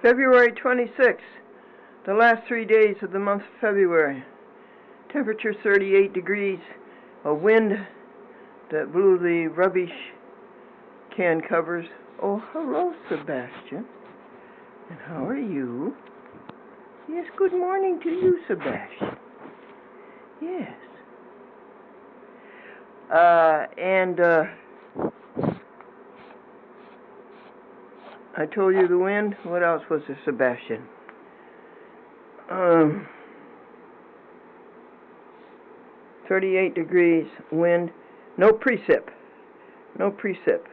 February 26th, the last 3 days of the month of February. Temperature 38 degrees, a wind that blew the rubbish can covers. Oh, hello, Sebastian. And how are you? Yes, good morning to you, Sebastian. Yes. I told you the wind. What else was there, Sebastian? 38 degrees, wind, no precip. No precip.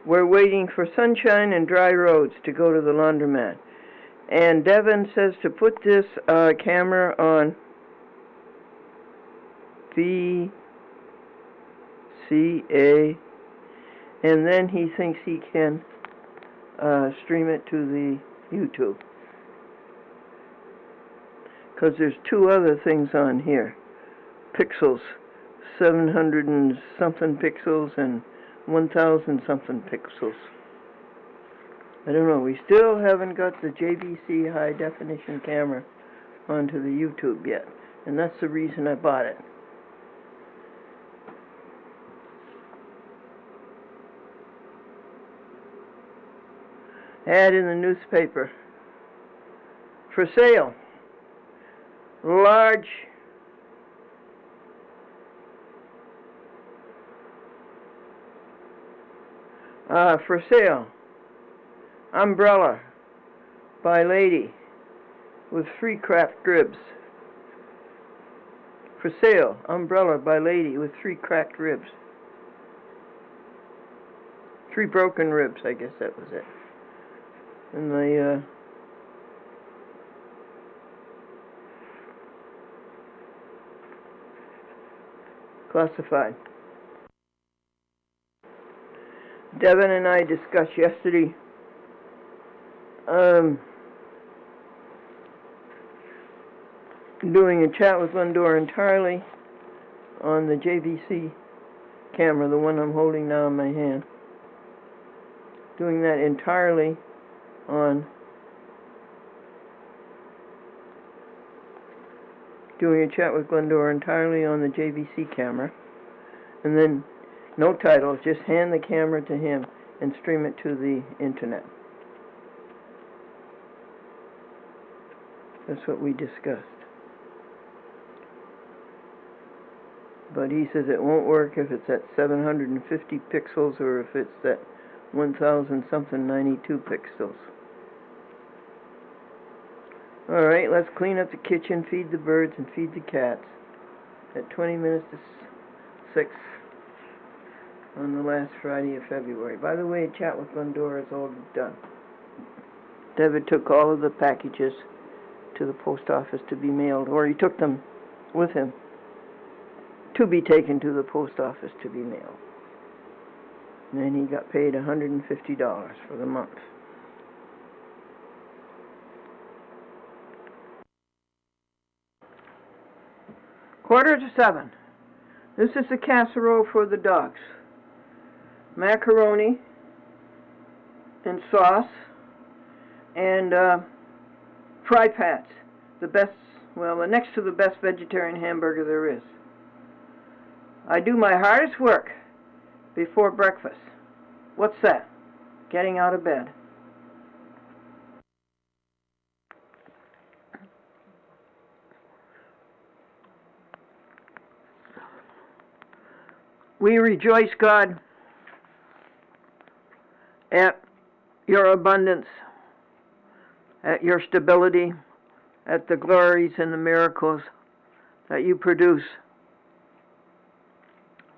We're waiting for sunshine and dry roads to go to the laundromat. And Devin says to put this camera on VCA, and then he thinks he can stream it to the YouTube. Because there's two other things on here. Pixels, 700 and something pixels and 1,000 something pixels. I don't know, we still haven't got the JVC high definition camera onto the YouTube yet. And that's the reason I bought it. Ad in the newspaper. For sale. Large for sale. Umbrella by lady with free craft ribs. For sale. Umbrella by lady with 3 cracked ribs. 3 broken ribs, I guess that was it. And the classified. Devin and I discussed yesterday doing a chat with Glendora entirely on the JVC camera, the one I'm holding now in my hand. Doing that entirely on doing a chat with Glendora entirely on the JVC camera, and then no title, just hand the camera to him and stream it to the internet. That's what we discussed. But he says it won't work if it's at 750 pixels or if it's at 1,000 something 92 pixels. Alright, let's clean up the kitchen, feed the birds, and feed the cats at 20 minutes to 6 on the last Friday of February. By the way, a chat with Glendora is all done. David took all of the packages to the post office to be mailed, or he took them with him to be taken to the post office to be mailed. And then he got paid $150 for the month. Quarter to 7. This is the casserole for the dogs. Macaroni and sauce and fry pats. The best, well, the next to the best vegetarian hamburger there is. I do my hardest work before breakfast. What's that? Getting out of bed. We rejoice, God, at your abundance, at your stability, at the glories and the miracles that you produce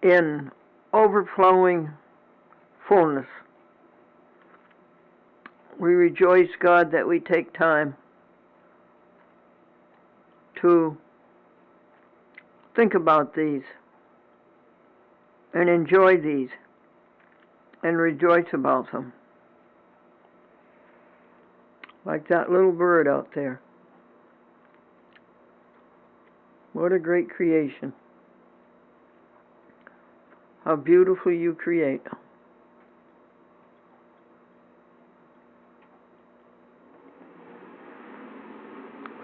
in overflowing fullness. We rejoice, God, that we take time to think about these and enjoy these and rejoice about them. Like that little bird out there. What a great creation. How beautifully you create.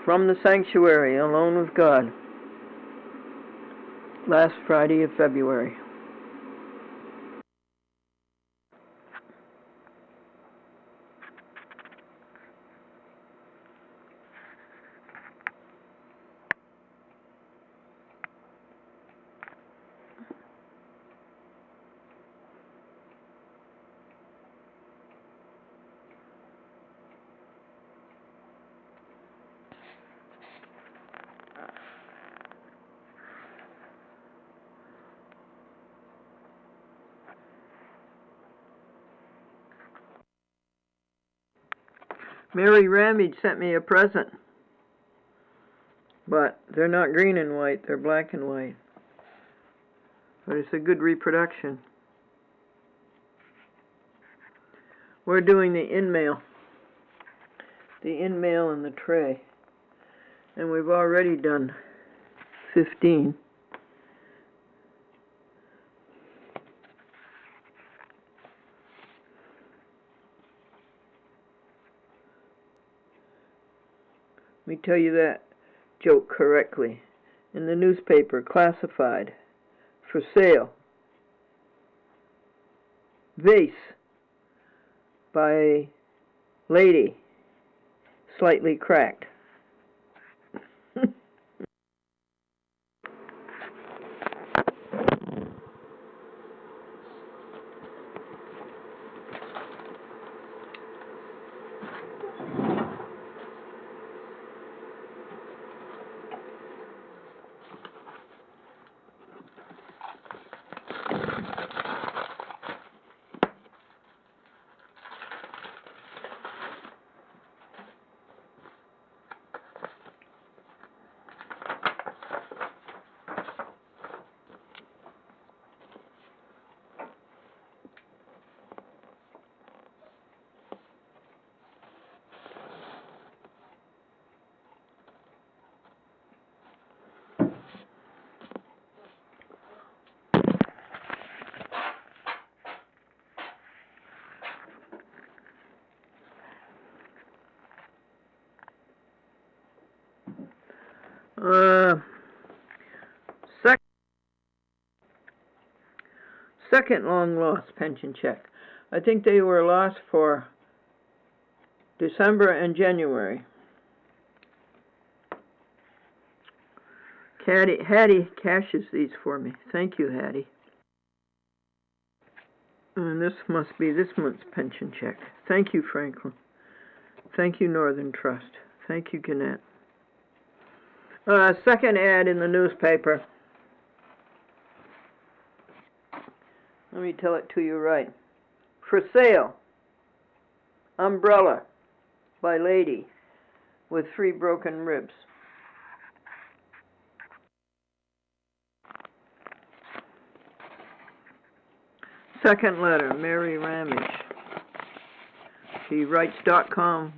From the Sanctuary, Alone with God. Last Friday of February. Mary Wramage sent me a present, but they're not green and white, they're black and white. But it's a good reproduction. We're doing the inmail in the tray, and we've already done 15. Let me tell you that joke correctly. In the newspaper, classified, for sale, vase by lady, slightly cracked. Second long lost pension check. I think they were lost for December and January. Hattie cashes these for me. Thank you, Hattie. And this must be this month's pension check. Thank you, Franklin. Thank you, Northern Trust. Thank you, Gannett. Second ad in the newspaper. Let me tell it to you right. For sale, umbrella by lady with 3 broken ribs. Second letter, Mary Wramage. She writes .com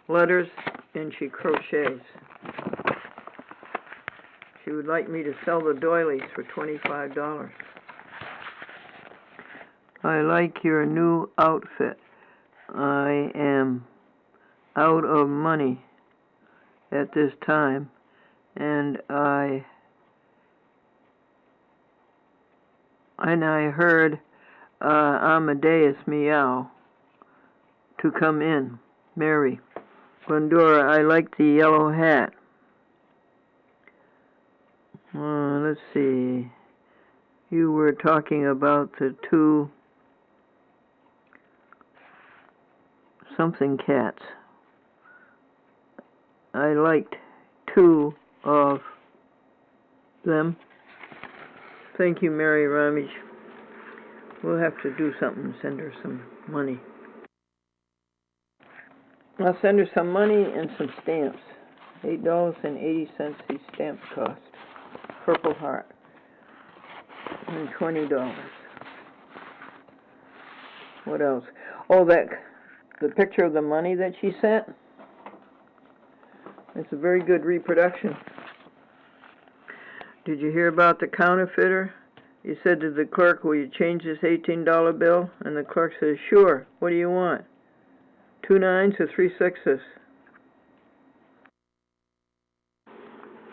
letters and she crochets. She would like me to sell the doilies for $25. I like your new outfit. I am out of money at this time, and I heard Amadeus Meow to come in. Mary. Glendora, I like the yellow hat. Let's see. You were talking about the 2 something cats. I liked 2 of them. Thank you, Mary Wramage. We'll have to do something, send her some money. I'll send her some money and some stamps. $8.80 these stamps cost. Purple Heart. And $20. What else? Oh, the picture of the money that she sent. It's a very good reproduction. Did you hear about the counterfeiter? You said to the clerk, will you change this $18 bill? And the clerk says, sure. What do you want? 2 9s or 3 6s?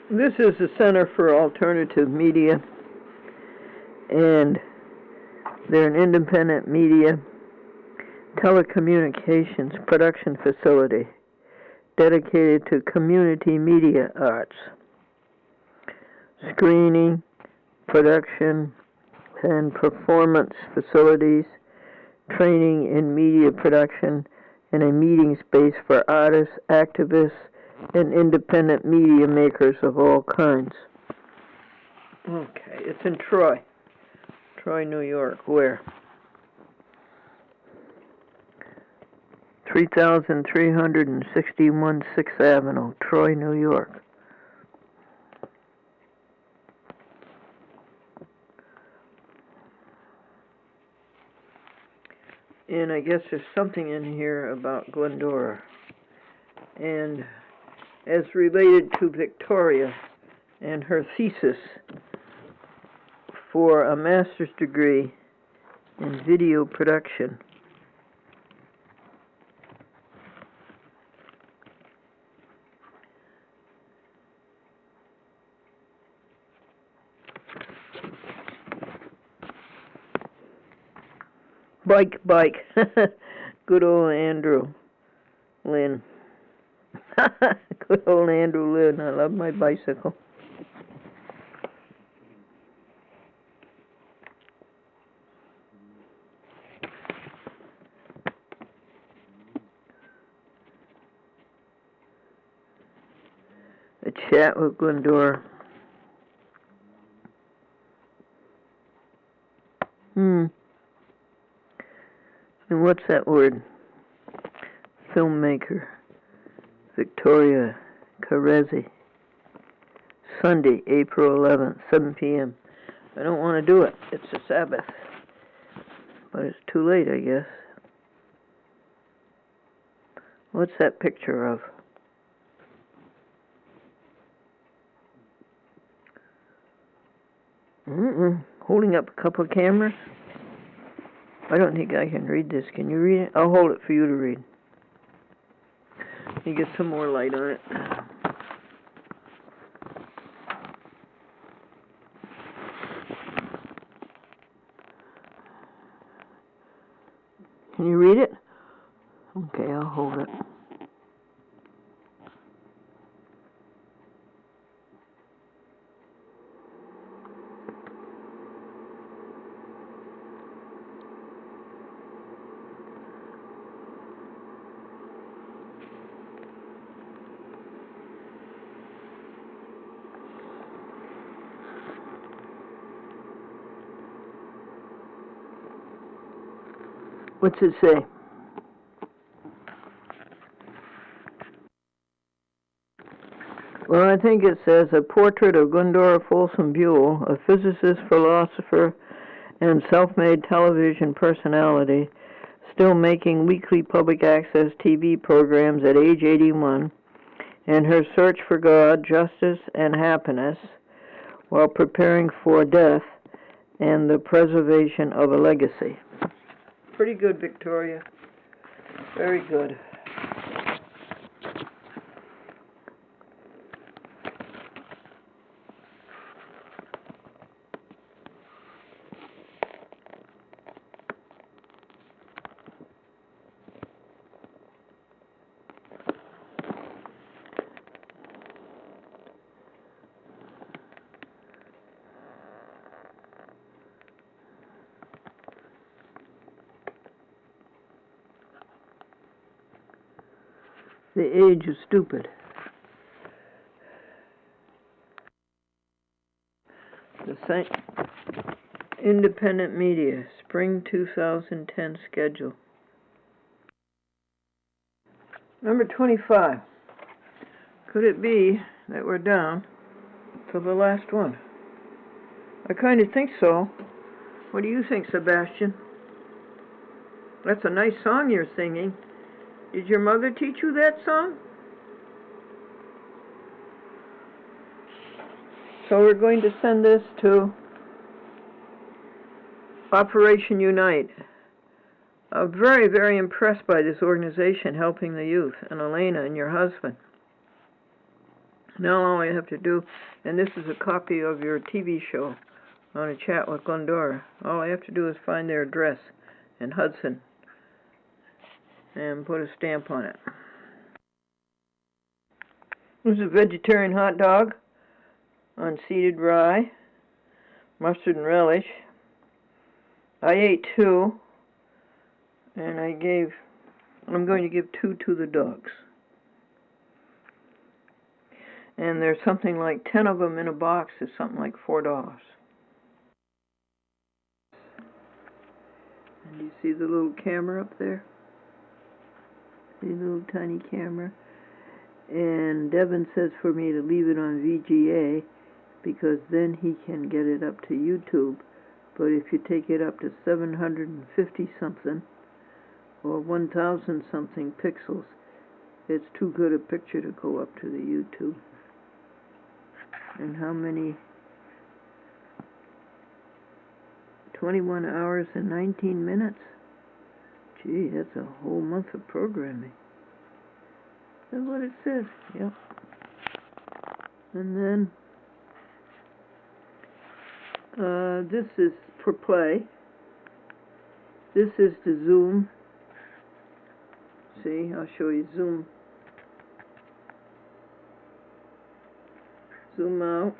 This is the Center for Alternative Media, and they're an independent media telecommunications production facility dedicated to community media arts, screening, production, and performance facilities, training in media production, and a meeting space for artists, activists, and independent media makers of all kinds. Okay, it's in Troy, New York. Where? 3361 6th Avenue, Troy, New York. And I guess there's something in here about Glendora, and as related to Victoria and her thesis for a master's degree in video production. Bike. Good old Andrew Lynn. Good old Andrew Lynn. I love my bicycle. A chat with Glendora. And what's that word? Filmmaker. Victoria Carezzi. Sunday, April 11th, 7 p.m. I don't want to do it. It's a Sabbath. But it's too late, I guess. What's that picture of? Holding up a couple of cameras? I don't think I can read this. Can you read it? I'll hold it for you to read. You get some more light on it. Can you read it? Okay, I'll hold it. What's it say? Well, I think it says, a portrait of Glendora Folsom Buell, a physicist, philosopher, and self-made television personality, still making weekly public access TV programs at age 81, and her search for God, justice, and happiness, while preparing for death and the preservation of a legacy. Pretty good, Victoria. Very good. The Age of Stupid. The Independent Media, Spring 2010 schedule. Number 25. Could it be that we're down to the last one? I kind of think so. What do you think, Sebastian? That's a nice song you're singing. Did your mother teach you that song? So we're going to send this to Operation Unite. I'm very, very impressed by this organization helping the youth, and Elena and your husband. Now all I have to do, and this is a copy of your TV show on a chat with Glendora. All I have to do is find their address in Hudson and put a stamp on it. This is a vegetarian hot dog on seeded rye, mustard and relish. I ate 2, and I'm going to give 2 to the dogs. And there's something like 10 of them in a box. It's something like $4. And you see the little camera up there? The little tiny camera. And Devin says for me to leave it on VGA because then he can get it up to YouTube. But if you take it up to 750 something or 1,000 something pixels, it's too good a picture to go up to the YouTube. And how many? 21 hours and 19 minutes? Gee, that's a whole month of programming. That's what it says, yep. And then, this is for play. This is to zoom. See, I'll show you zoom. Zoom out.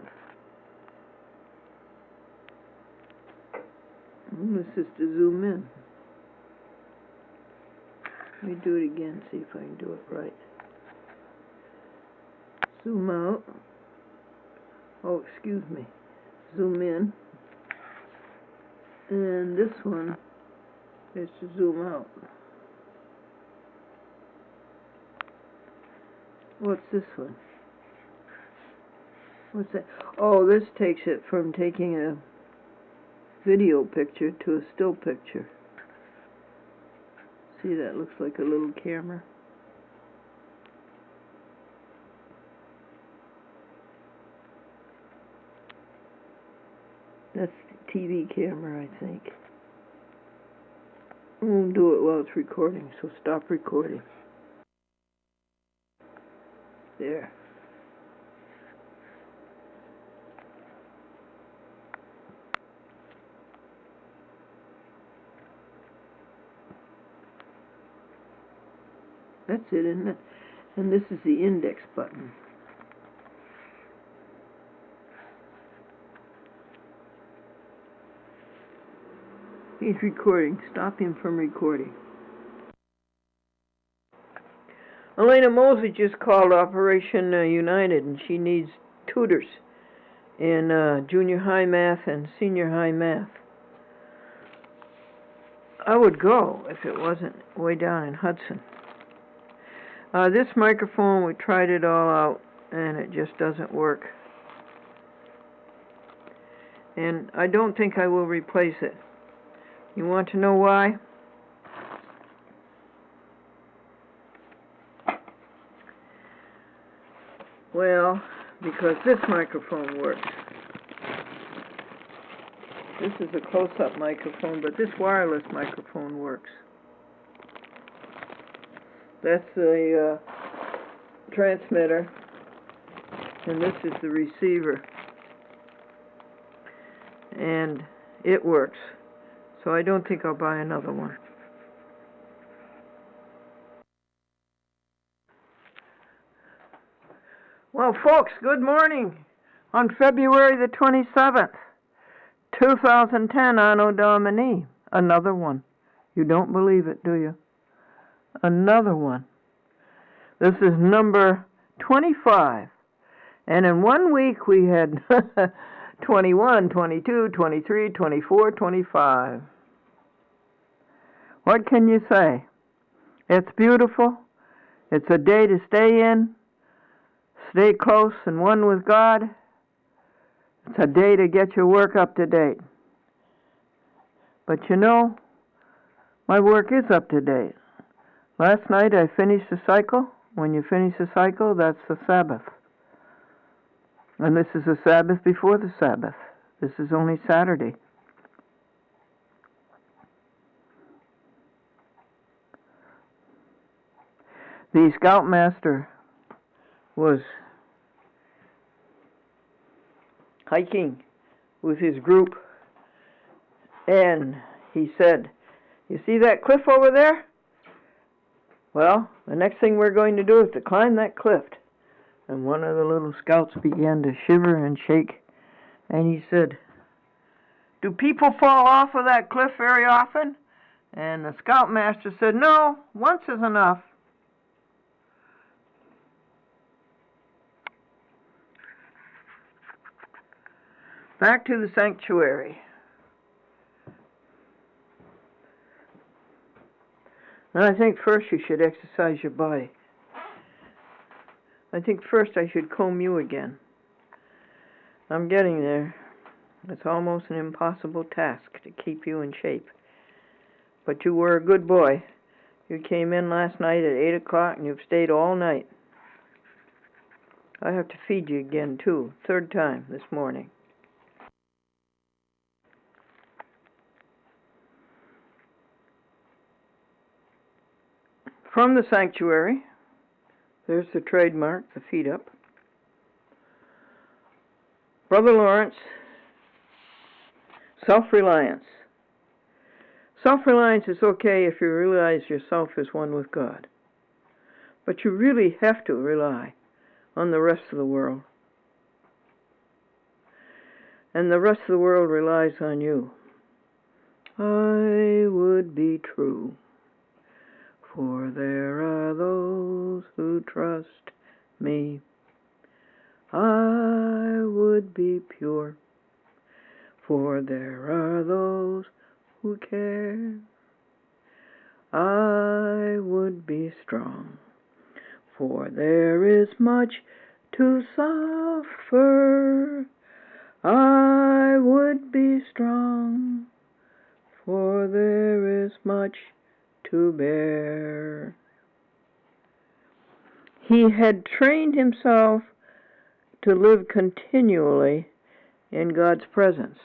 And this is to zoom in. Let me do it again, see if I can do it right. Zoom out. Oh, excuse me. Zoom in. And this one is to zoom out. What's this one? What's that? Oh, this takes it from taking a video picture to a still picture. See, that looks like a little camera. That's the TV camera, I think. I won't do it while it's recording, so stop recording. There. That's it, isn't it? And this is the index button. He's recording. Stop him from recording. Elena Mosley just called Operation United, and she needs tutors in junior high math and senior high math. I would go if it wasn't way down in Hudson. This microphone, we tried it all out, and it just doesn't work. And I don't think I will replace it. You want to know why? Well, because this microphone works. This is a close-up microphone, but this wireless microphone works. That's the transmitter, and this is the receiver. And it works. So I don't think I'll buy another one. Well, folks, good morning. On February the 27th, 2010, Anno Domini. Another one. You don't believe it, do you? Another one. This is number 25. And in 1 week we had 21, 22, 23, 24, 25. What can you say? It's beautiful. It's a day to stay in, stay close and one with God. It's a day to get your work up to date. But you know, my work is up to date. Last night I finished the cycle. When you finish the cycle, that's the Sabbath. And this is the Sabbath before the Sabbath. This is only Saturday. The Scoutmaster was hiking with his group, and he said, "You see that cliff over there? Well, the next thing we're going to do is to climb that cliff." And one of the little scouts began to shiver and shake, and he said, "Do people fall off of that cliff very often?" And the scoutmaster said, "No, once is enough." Back to the sanctuary. And I think first you should exercise your body. I think first I should comb you again. I'm getting there. It's almost an impossible task to keep you in shape. But you were a good boy. You came in last night at 8 o'clock and you've stayed all night. I have to feed you again, too, third time this morning. From the sanctuary, there's the trademark, the feet up. Brother Lawrence, self-reliance. Self-reliance is okay if you realize yourself is one with God. But you really have to rely on the rest of the world. And the rest of the world relies on you. I would be true, for there are those who trust me. I would be pure, for there are those who care. I would be strong, for there is much to suffer. I would be strong, for there is much to bear. He had trained himself to live continually in God's presence.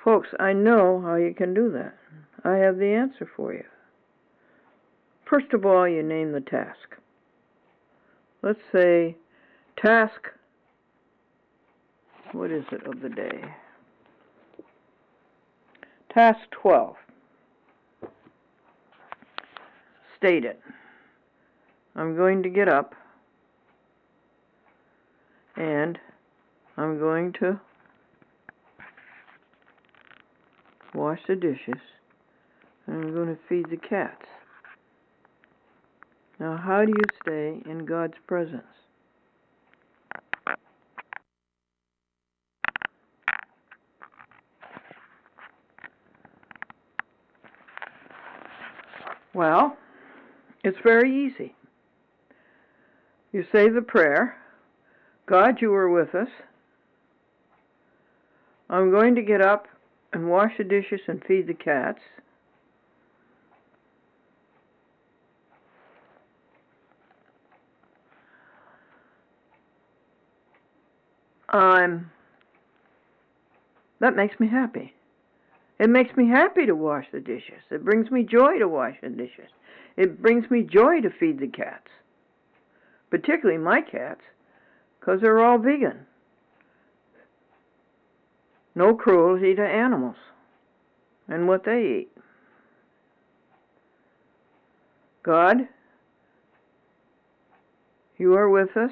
Folks, I know how you can do that. I have the answer for you. First of all, you name the task. Let's say task, what is it of the day? Task 12. State it. I'm going to get up and I'm going to wash the dishes and I'm going to feed the cats. Now, how do you stay in God's presence? Well, it's very easy. You say the prayer, God, you are with us. I'm going to get up and wash the dishes and feed the cats. That makes me happy. It makes me happy to wash the dishes. It brings me joy to wash the dishes. It brings me joy to feed the cats. Particularly my cats, because they're all vegan. No cruelty to animals and what they eat. God, you are with us,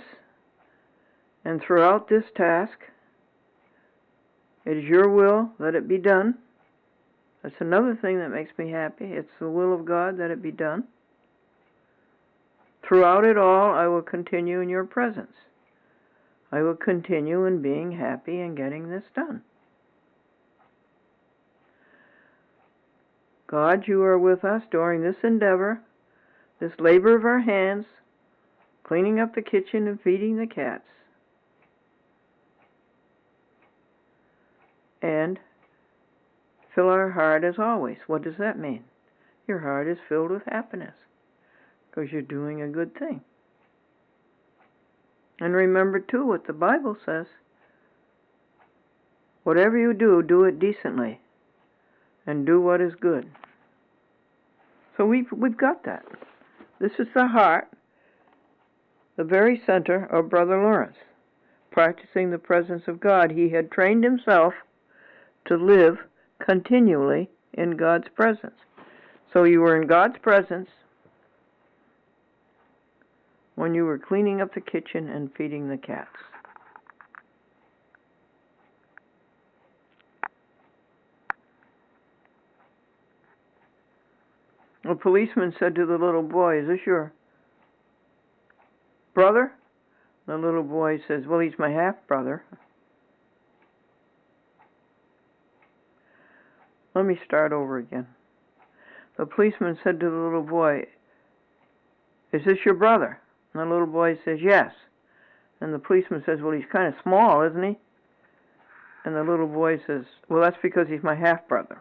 and throughout this task, it is your will that it be done. That's another thing that makes me happy. It's the will of God that it be done. Throughout it all, I will continue in your presence. I will continue in being happy and getting this done. God, you are with us during this endeavor, this labor of our hands, cleaning up the kitchen and feeding the cats. And fill our heart as always. What does that mean? Your heart is filled with happiness because you're doing a good thing. And remember, too, what the Bible says. Whatever you do, do it decently and do what is good. So we've got that. This is the heart, the very center of Brother Lawrence. practicing the presence of God. He had trained himself to live continually in God's presence. So you were in God's presence when you were cleaning up the kitchen and feeding the cats. A policeman said to the little boy, "Is this your brother?" The little boy says, "Well, he's my half-brother." Let me start over again. The policeman said to the little boy, "Is this your brother?" And the little boy says, "Yes." And the policeman says, "Well, he's kind of small, isn't he?" And the little boy says, "Well, that's because he's my half-brother."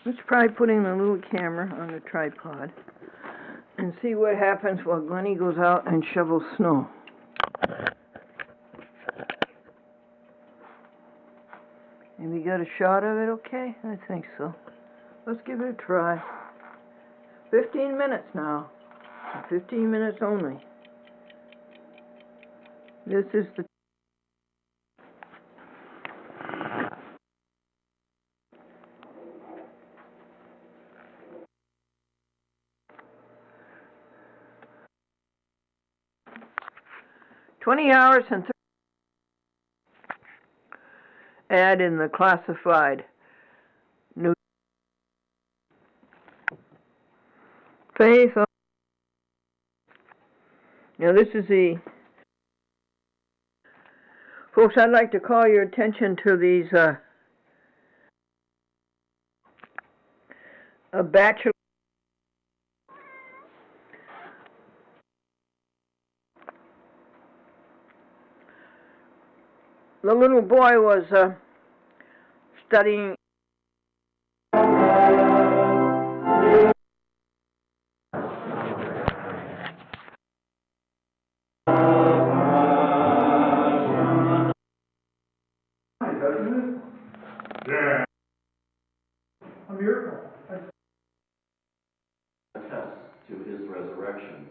Let's try putting the little camera on the tripod and see what happens while Glennie goes out and shovels snow. And we got a shot of it, okay? I think so. Let's give it a try. 15 minutes now. 15 minutes only. This is the 20 hours and 30. Add in the classified new faith. Now this is the folks. I'd like to call your attention to these a bachelor. The little boy was studying Yeah. A miracle. Attest to his resurrection.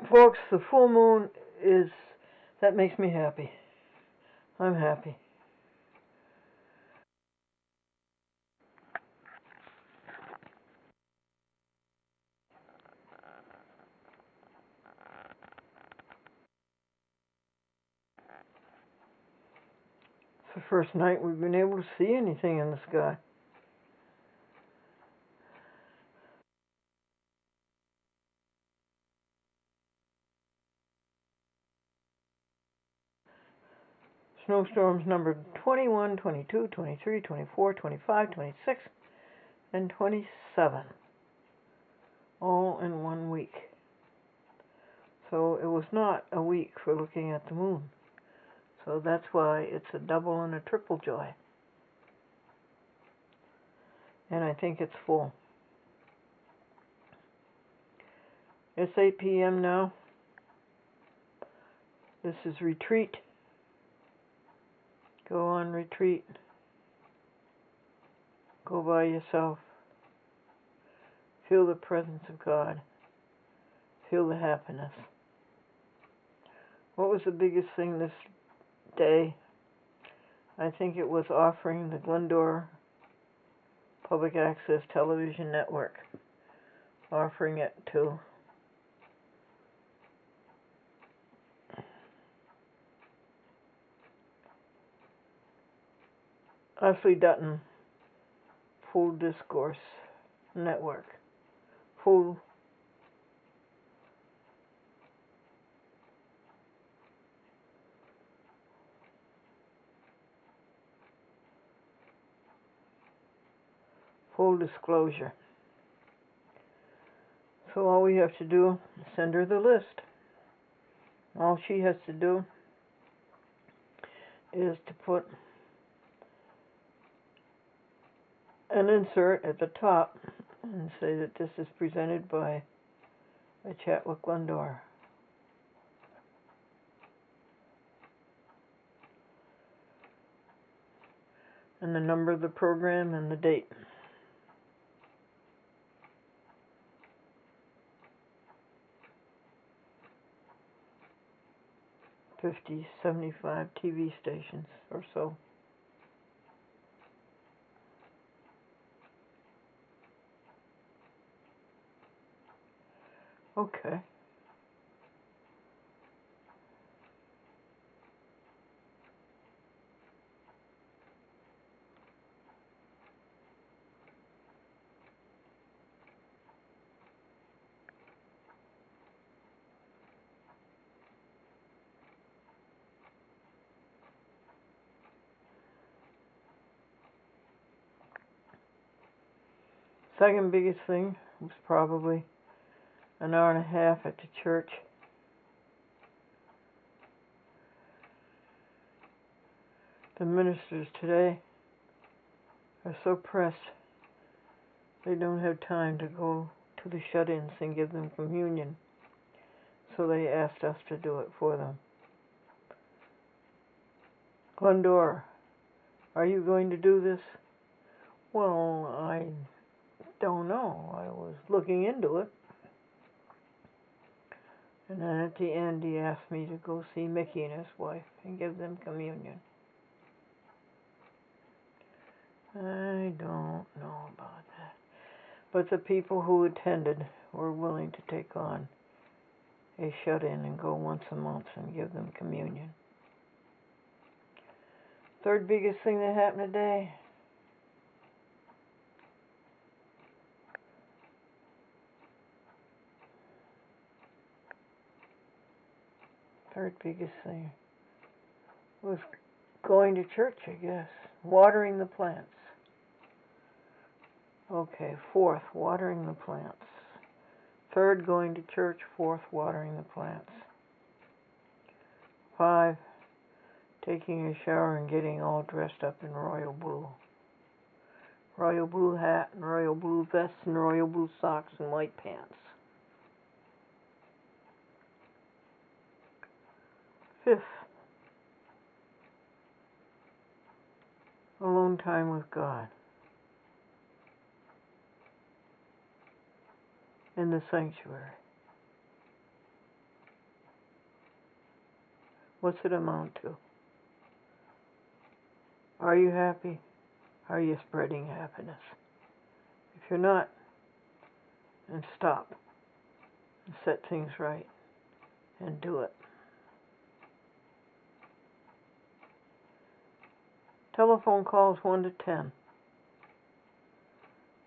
Folks, the full moon that makes me happy. I'm happy. It's the first night we've been able to see anything in the sky. Snowstorms numbered 21, 22, 23, 24, 25, 26, and 27. All in 1 week. So it was not a week for looking at the moon. So that's why it's a double and a triple joy. And I think it's full. It's 8 p.m. now. This is retreat. Go on retreat. Go by yourself. Feel the presence of God. Feel the happiness. What was the biggest thing this day? I think it was offering the Glendora Public Access Television Network, offering it to Ashley Dutton Full Discourse Network. Full disclosure. So all we have to do is send her the list. All she has to do is to put an insert at the top and say that this is presented by a chat with Glendora. And the number of the program and the date. 50, 75 TV stations or so. Okay. Second biggest thing was probably an hour and a half at the church. The ministers today are so pressed they don't have time to go to the shut-ins and give them communion. So they asked us to do it for them. Glendora, are you going to do this? Well, I don't know. I was looking into it. And then at the end he asked me to go see Mickey and his wife and give them communion. I don't know about that. But the people who attended were willing to take on a shut-in and go once a month and give them communion. Third biggest thing that happened today, was going to church, I guess. Watering the plants. Okay, fourth, watering the plants. Third, going to church. Fourth, watering the plants. 5, taking a shower and getting all dressed up in royal blue. Royal blue hat and royal blue vest and royal blue socks and white pants. 5th, alone time with God in the sanctuary. What's it amount to? Are you happy? Are you spreading happiness? If you're not, then stop and set things right and do it. Telephone calls 1 to 10.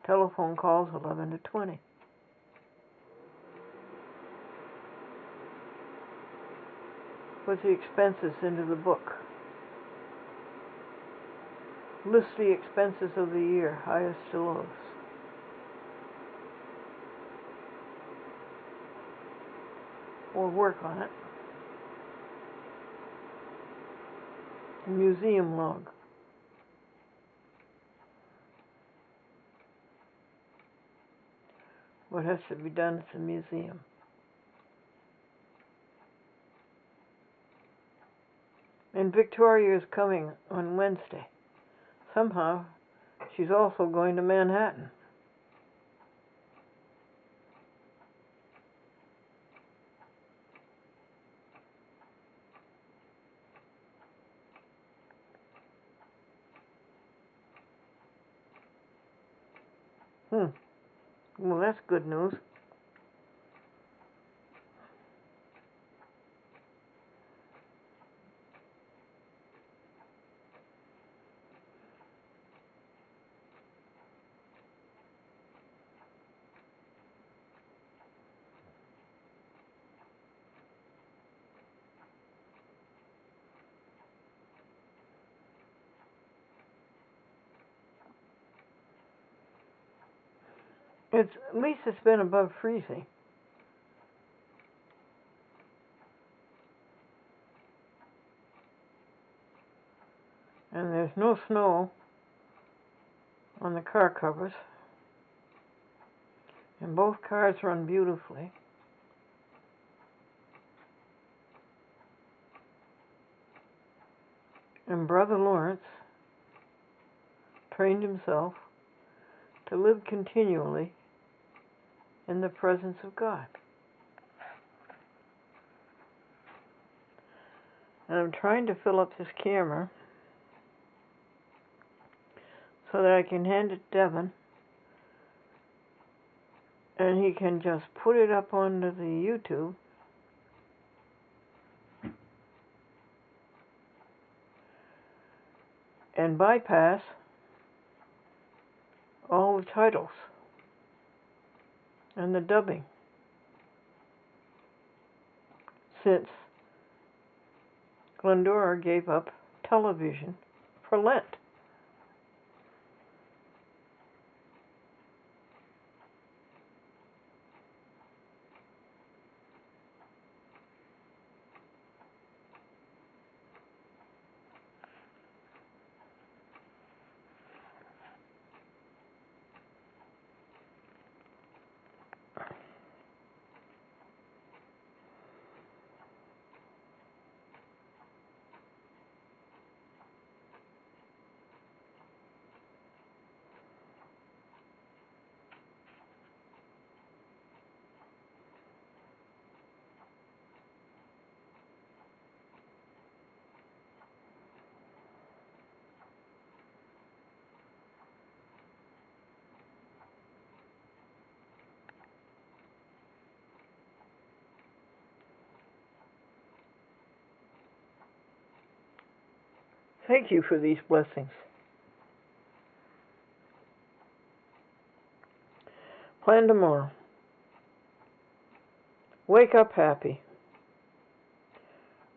Telephone calls 11 to 20. Put the expenses into the book. List the expenses of the year, highest to lowest. Or work on it. Museum log. What has to be done at the museum. And Victoria is coming on Wednesday. Somehow, she's also going to Manhattan. Well, that's good news. At least it's been above freezing. And there's no snow on the car covers. And both cars run beautifully. And Brother Lawrence trained himself to live continually in the presence of God. And I'm trying to fill up this camera so that I can hand it to Devin and he can just put it up onto the YouTube and bypass all the titles and the dubbing, since Glendora gave up television for Lent. Thank you for these blessings. Plan tomorrow. Wake up happy.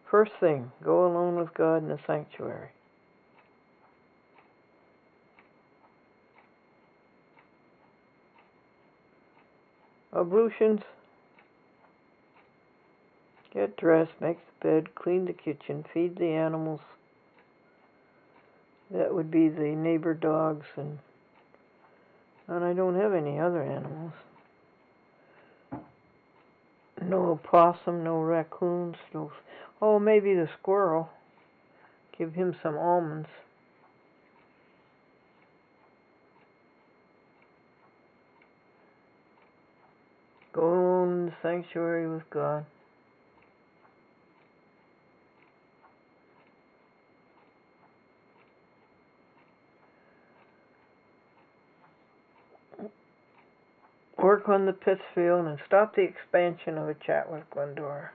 First thing, go alone with God in the sanctuary. Ablutions. Get dressed, make the bed, clean the kitchen, feed the animals. That would be the neighbor dogs, and I don't have any other animals. No opossum, no raccoons, oh, maybe the squirrel. Give him some almonds. Go alone in the sanctuary with God. Work on the Pittsfield and stop the expansion of a chat with Glendora.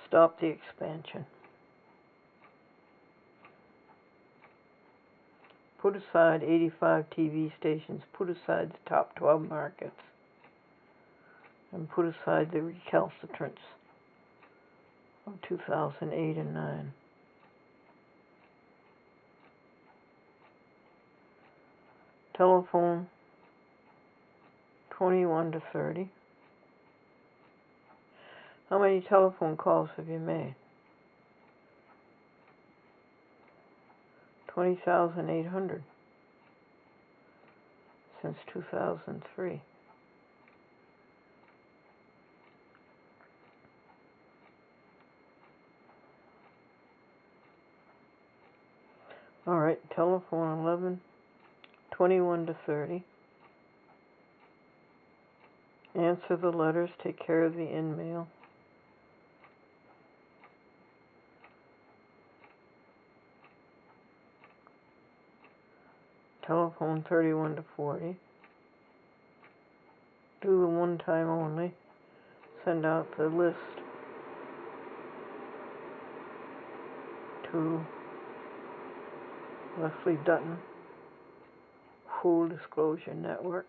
Stop the expansion. Put aside 85 TV stations. Put aside the top 12 markets. And put aside the recalcitrants of 2008 and 9. Telephone 21 to 30. How many telephone calls have you made? 20,800 since 2003. All right, telephone 11, 21 to 30. Answer the letters, take care of the inmail. Telephone 31 to 40. Do the one time only. Send out the list to Leslie Dutton, Full Disclosure Network.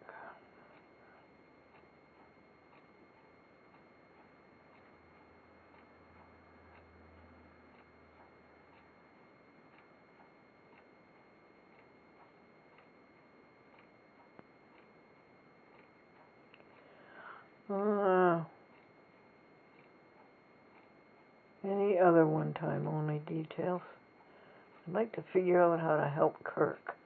Any other one-time only details? I'd like to figure out how to help Kirk.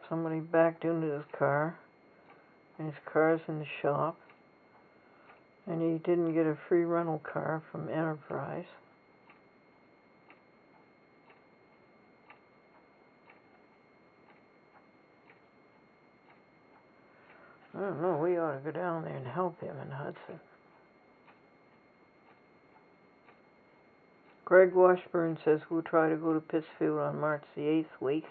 Somebody backed into his car, and his car's in the shop, and he didn't get a free rental car from Enterprise. I don't know, we ought to go down there and help him in Hudson. Greg Washburn says we'll try to go to Pittsfield on March the 8th week.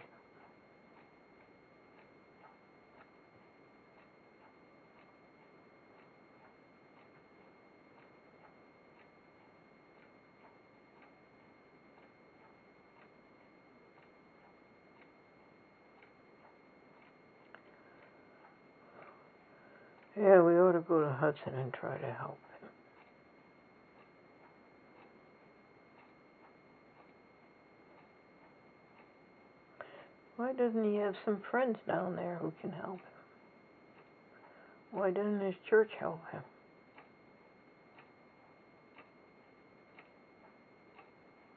Yeah, we ought to go to Hudson and try to help him. Why doesn't he have some friends down there who can help him? Why doesn't his church help him?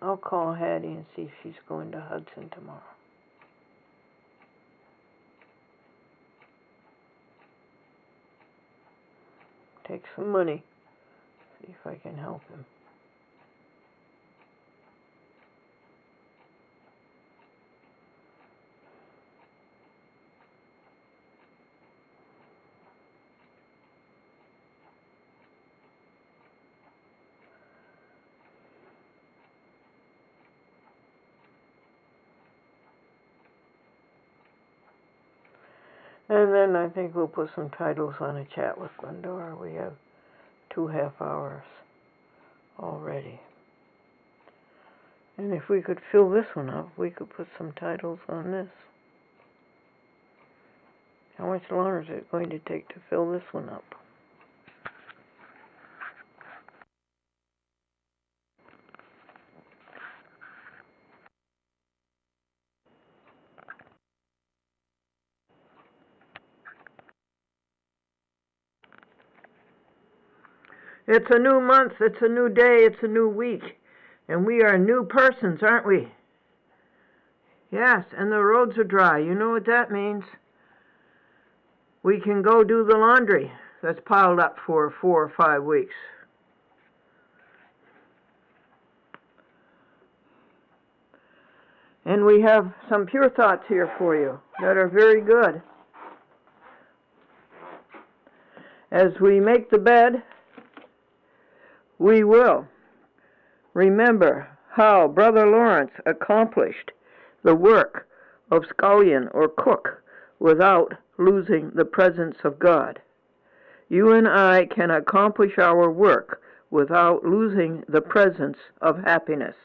I'll call Hattie and see if she's going to Hudson tomorrow. Take some money. See if I can help him. And then I think we'll put some titles on a chat with Glendora. We have 2 half hours already. And if we could fill this one up, we could put some titles on this. How much longer is it going to take to fill this one up? It's a new month, it's a new day, it's a new week. And we are new persons, aren't we? Yes, and the roads are dry. You know what that means? We can go do the laundry that's piled up for 4 or 5 weeks. And we have some pure thoughts here for you that are very good. As we make the bed, we will remember how Brother Lawrence accomplished the work of scullion or cook without losing the presence of God. You and I can accomplish our work without losing the presence of happiness.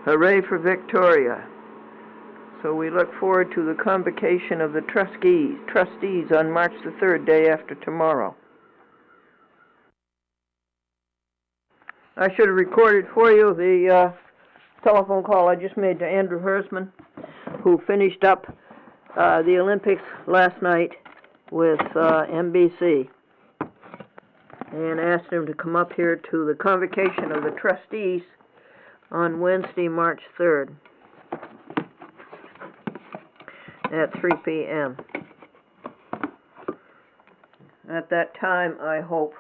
Hooray for Victoria. So we look forward to the convocation of the trustees on March the 3rd, day after tomorrow. I should have recorded for you the telephone call I just made to Andrew Hersman, who finished up the Olympics last night with NBC, and asked him to come up here to the convocation of the trustees on Wednesday, March 3rd at 3 p.m. At that time, I hope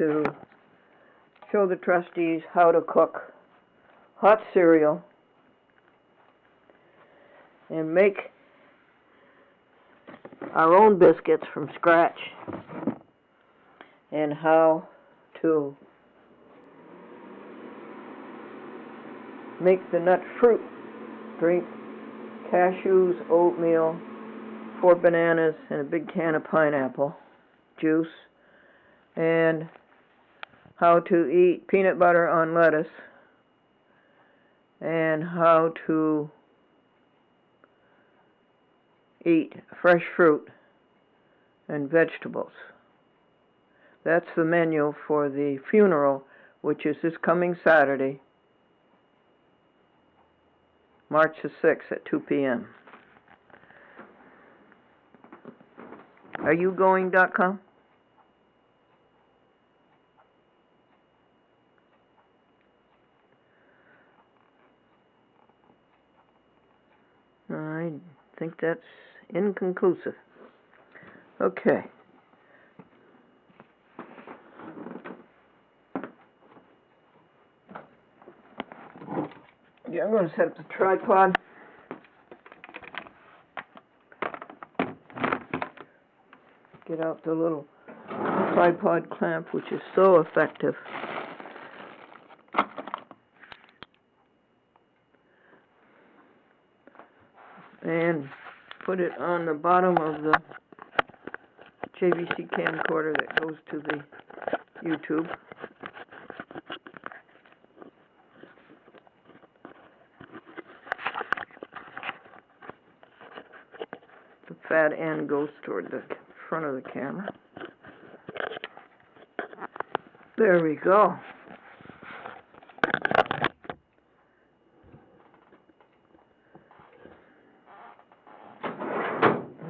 to show the trustees how to cook hot cereal and make our own biscuits from scratch, and how to make the nut fruit drink, cashews, oatmeal, 4 bananas, and a big can of pineapple juice, and how to eat peanut butter on lettuce, and how to eat fresh fruit and vegetables. That's the menu for the funeral, which is this coming Saturday, March the 6th at 2 p.m. Are you going.com? I think that's inconclusive. Okay. Yeah, I'm going to set up the tripod. Get out the little tripod clamp, which is so effective. And put it on the bottom of the JVC camcorder that goes to the YouTube. The fat end goes toward the front of the camera. There we go.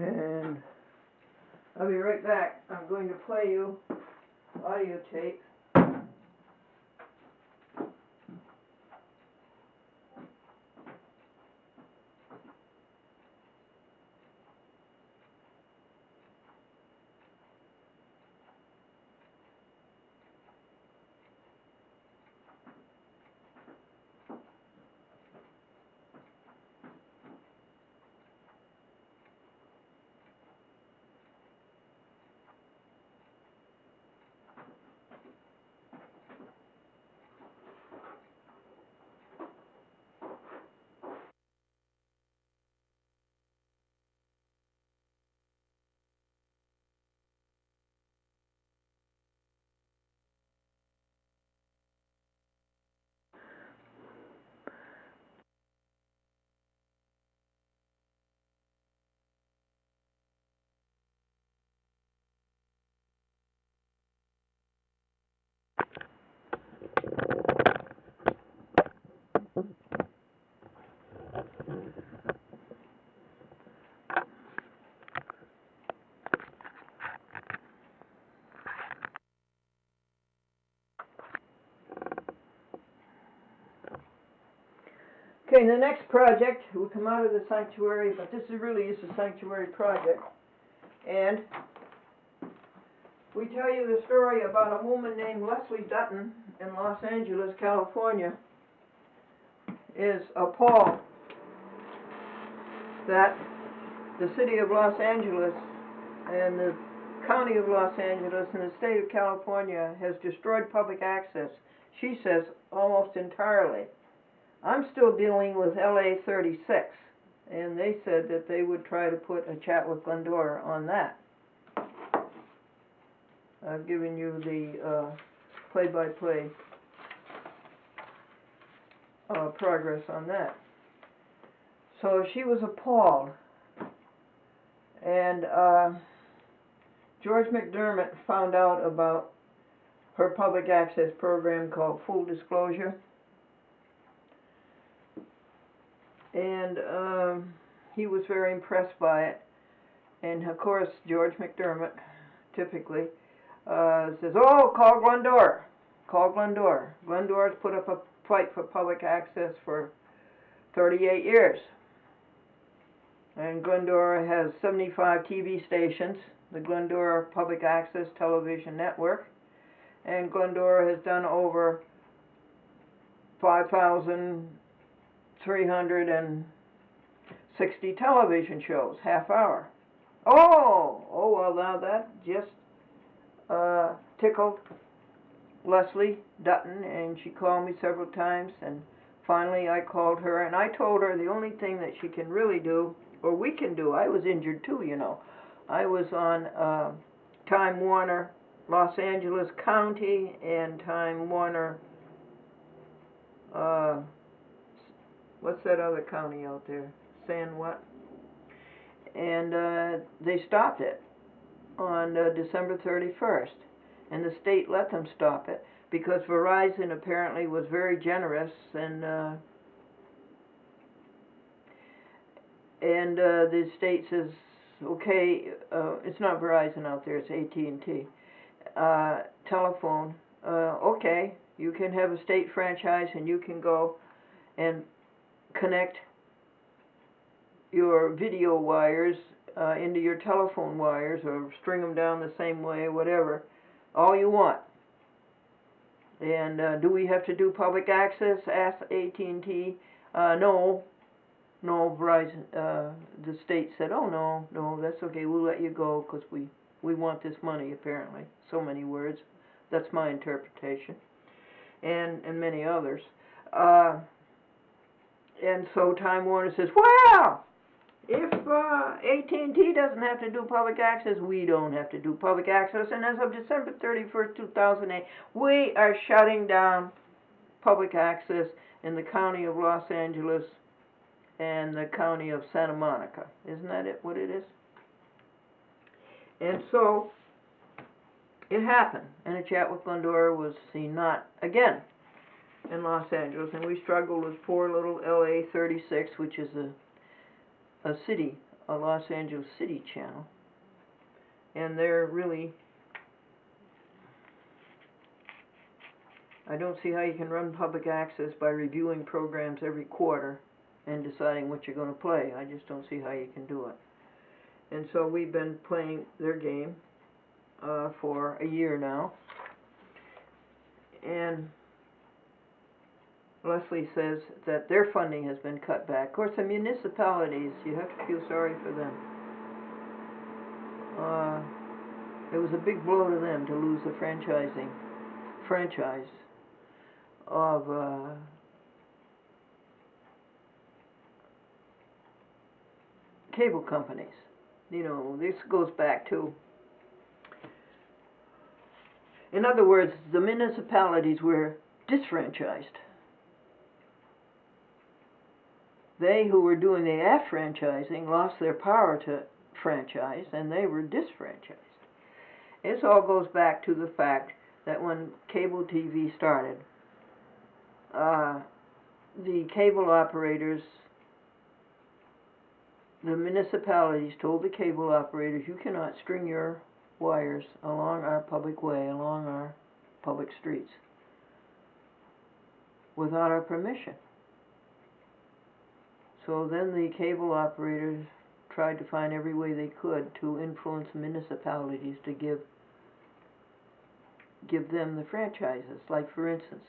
And I'll be right back. I'm going to play you audio tape. Okay, the next project will come out of the sanctuary, but this really is a sanctuary project. And we tell you the story about a woman named Leslie Dutton in Los Angeles, California, is appalled that the city of Los Angeles and the county of Los Angeles and the state of California has destroyed public access, she says, almost entirely. I'm still dealing with LA 36, and they said that they would try to put a chat with Glendora on that. I've given you the play-by-play progress on that. So she was appalled, and George McDermott found out about her public access program called Full Disclosure. And he was very impressed by it. And of course, George McDermott typically says, "Oh, call Glendora. Call Glendora." Glendora's put up a fight for public access for 38 years. And Glendora has 75 TV stations, the Glendora Public Access Television Network. and Glendora has done over 5,360 television shows, half hour. Oh, well, now that just tickled Leslie Dutton, and she called me several times, and finally I called her, and I told her the only thing that she can really do, or we can do, I was injured too, you know. I was on Time Warner Los Angeles County and Time Warner, what's that other county out there? San what? And they stopped it on December 31st. And the state let them stop it because Verizon apparently was very generous, and the state says, okay, it's not Verizon out there, it's AT&T. Telephone, okay, you can have a state franchise and you can go and connect your video wires into your telephone wires, or string them down the same way, whatever, all you want. And do we have to do public access? Asked AT&T. No, Verizon, the state said, oh no, that's okay, we'll let you go because we want this money, apparently. So many words. That's my interpretation. And many others. And so Time Warner says, well, if AT&T doesn't have to do public access, we don't have to do public access. And as of December 31st, 2008, we are shutting down public access in the county of Los Angeles and the county of Santa Monica. Isn't that what it is? And so it happened. And a chat with Glendora was seen not again in Los Angeles. And we struggled with poor little LA 36, which is a Los Angeles City channel, and they're really, I don't see how you can run public access by reviewing programs every quarter and deciding what you're going to play. I just don't see how you can do it. And so we've been playing their game for a year now, and Leslie says that their funding has been cut back. Of course, the municipalities, you have to feel sorry for them. It was a big blow to them to lose the franchise of cable companies. You know, this goes back to, in other words, the municipalities were disfranchised. They who were doing the affranchising lost their power to franchise, and they were disfranchised. This all goes back to the fact that when cable TV started, the cable operators, the municipalities told the cable operators, you cannot string your wires along our public way, along our public streets, without our permission. So then the cable operators tried to find every way they could to influence municipalities to give them the franchises. Like, for instance,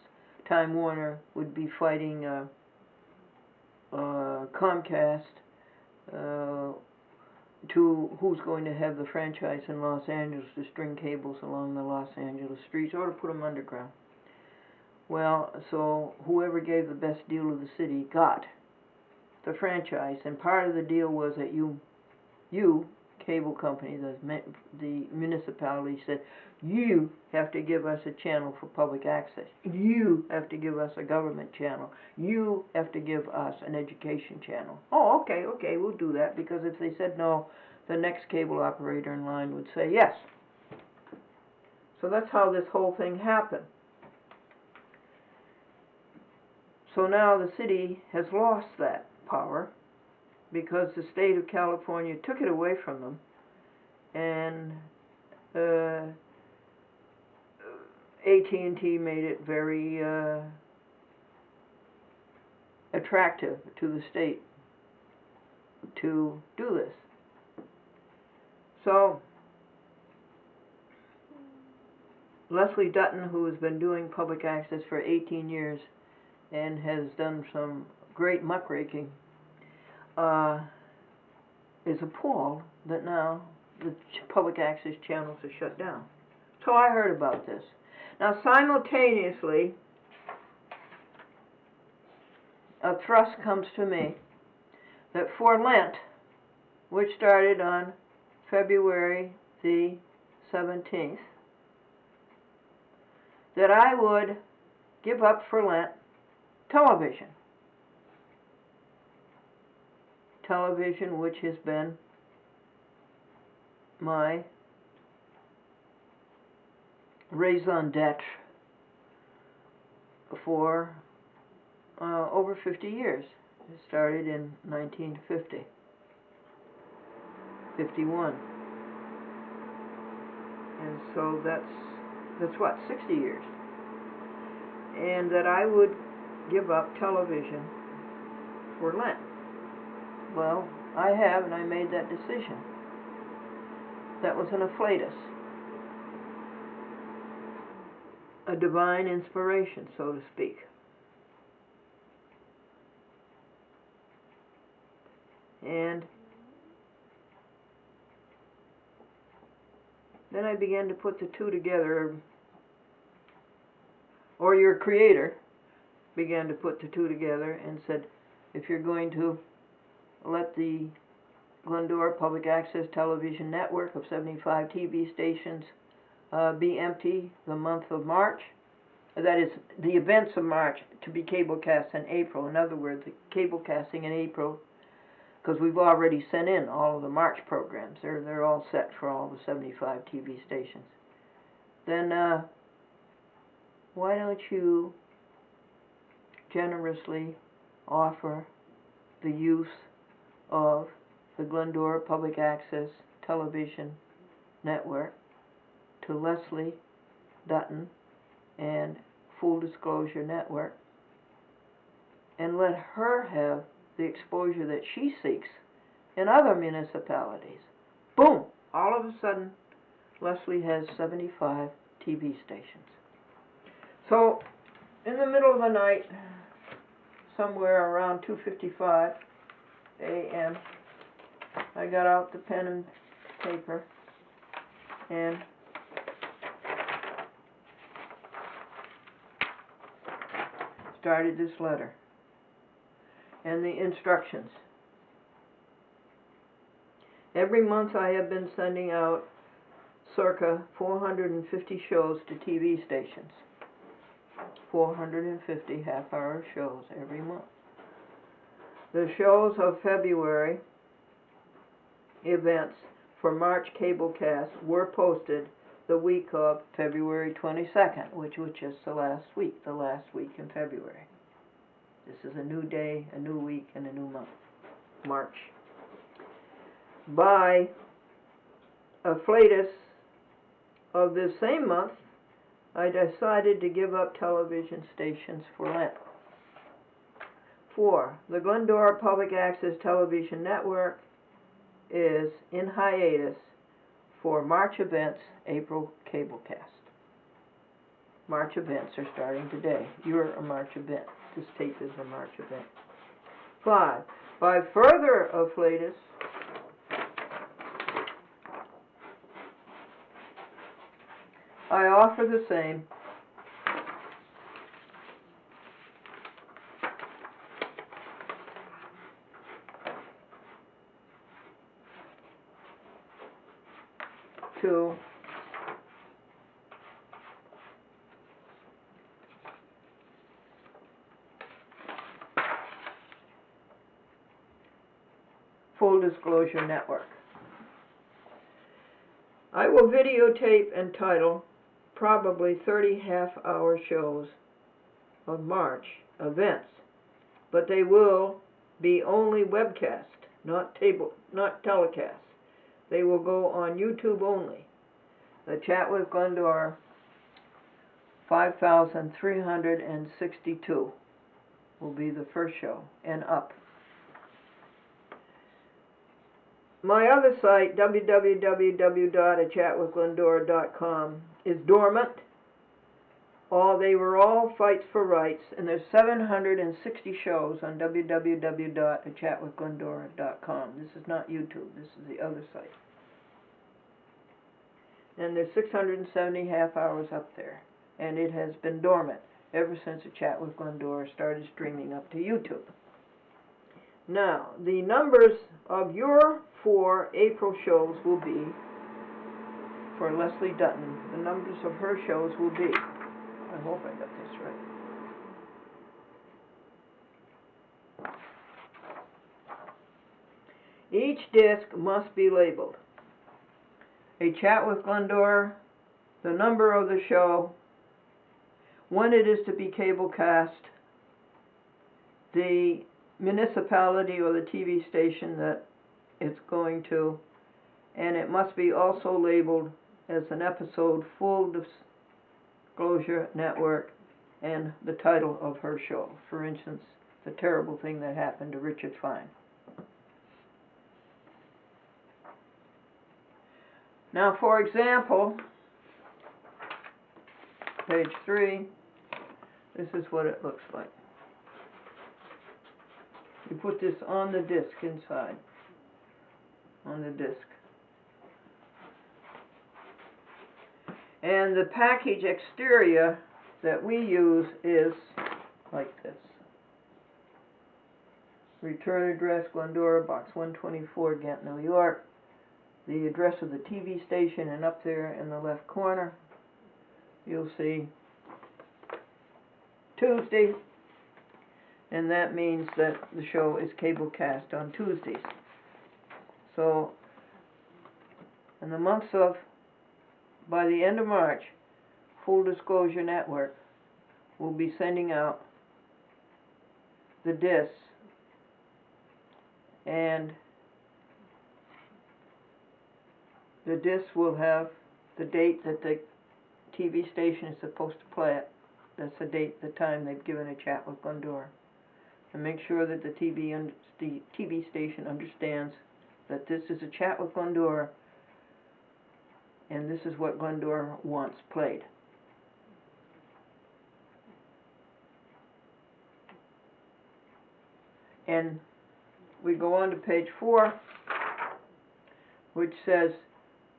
Time Warner would be fighting Comcast to who's going to have the franchise in Los Angeles to string cables along the Los Angeles streets or to put them underground. Well, so whoever gave the best deal to the city got the franchise, and part of the deal was that you cable company, the municipality said, you have to give us a channel for public access. You have to give us a government channel. You have to give us an education channel. Oh, okay, we'll do that, because if they said no, the next cable operator in line would say yes. So that's how this whole thing happened. So now the city has lost that power because the state of California took it away from them, and AT&T made it very attractive to the state to do this. So Leslie Dutton, who has been doing public access for 18 years and has done some great muckraking, is appalled that now the public access channels are shut down. So I heard about this. Now simultaneously, a thrust comes to me that for Lent, which started on February the 17th, that I would give up for Lent television. Television, which has been my raison d'etre for over 50 years. It started in 1950, 51. And so that's what, 60 years. And that I would give up television for Lent. Well, I have, and I made that decision. That was an afflatus. A divine inspiration, so to speak. And then I began to put the two together, or your creator began to put the two together and said, if you're going to let the Glendora Public Access Television Network of 75 TV stations be empty the month of March, that is, the events of March, to be cablecast in April. In other words, the cablecasting in April, because we've already sent in all of the March programs. They're all set for all the 75 TV stations. Then why don't you generously offer the use of the Glendora Public Access Television Network to Leslie Dutton and Full Disclosure Network, and let her have the exposure that she seeks in other municipalities. Boom! All of a sudden, Leslie has 75 TV stations. So, in the middle of the night, somewhere around 2:55 a.m., I got out the pen and paper and started this letter and the instructions. Every month I have been sending out circa 450 shows to TV stations. 450 half-hour shows every month. The shows of February events for March cablecast were posted the week of February 22nd, which was just the last week in February. This is a new day, a new week, and a new month, March. By afflatus of this same month, I decided to give up television stations for Lent. 4. The Glendora Public Access Television Network is in hiatus for March events, April cablecast. March events are starting today. You're a March event. This tape is a March event. 5. By further afflatus, I offer the same to Full Disclosure Network. I will videotape and title probably 30 half-hour shows of March events, but they will be only webcast, not telecast. They will go on YouTube only. The Chat with Glendora 5362 will be the first show and up. My other site, www.achatwithglendora.com, is dormant. They were all fights for rights, and there's 760 shows on www.achatwithglendora.com. This is not YouTube, this is the other site. And there's 670 half hours up there, and it has been dormant ever since A Chat with Glendora started streaming up to YouTube. Now, the numbers of your 4 April shows will be, for Leslie Dutton, the numbers of her shows will be, I hope I got this right. Each disc must be labeled. A Chat with Glendora, the number of the show, when it is to be cable cast, the municipality or the TV station that it's going to, and it must be also labeled as an episode, full disclosure network, and the title of her show. For instance, the terrible thing that happened to Richard Fine. Now, for example, page 3, this is what it looks like. You put this on the disc inside, on the disc. And the package exterior that we use is like this. Return address, Glendora, Box 124, Ghent, New York. The address of the TV station, and up there in the left corner, you'll see Tuesday, and that means that the show is cable cast on Tuesdays. So, in the months of, by the end of March, Full Disclosure Network will be sending out the discs, and the disc will have the date that the TV station is supposed to play it. That's the date, the time they've given A Chat with Glendora. And make sure that the TV station understands that this is A Chat with Glendora, and this is what Glendora wants played. And we go on to page 4, which says,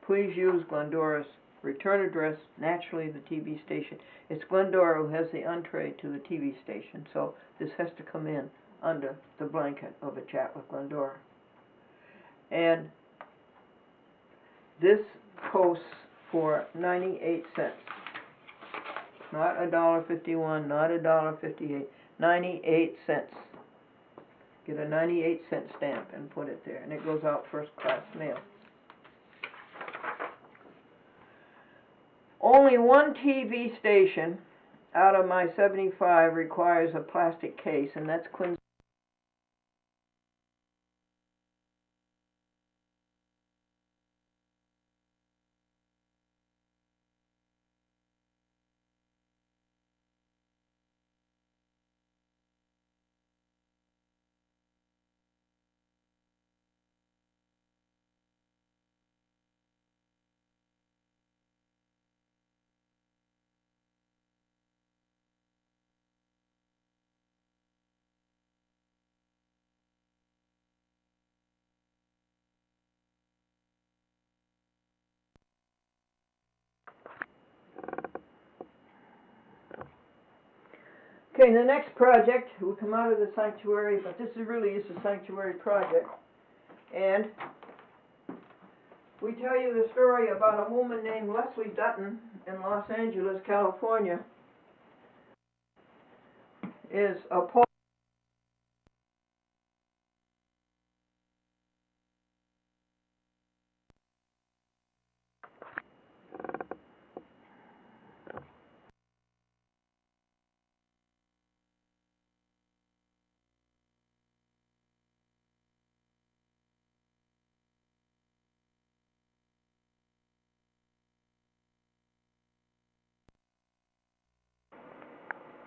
please use Glendora's return address, naturally the TV station. It's Glendora who has the entree to the TV station, so this has to come in under the blanket of A Chat with Glendora. And this posts for 98 cents. Not $1.51, not $1.58, 98 cents. Get a 98-cent stamp and put it there, and it goes out first-class mail. Only one TV station out of my 75 requires a plastic case, and that's Quincy. Okay, the next project will come out of the sanctuary, but this really is a sanctuary project. And we tell you the story about a woman named Leslie Dutton in Los Angeles, California, is a poet.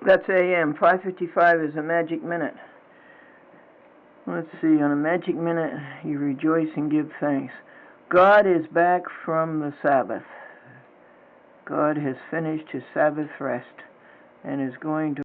That's AM. 5:55 is a magic minute. Let's see, on a magic minute, you rejoice and give thanks. God is back from the Sabbath. God has finished his Sabbath rest. and is going to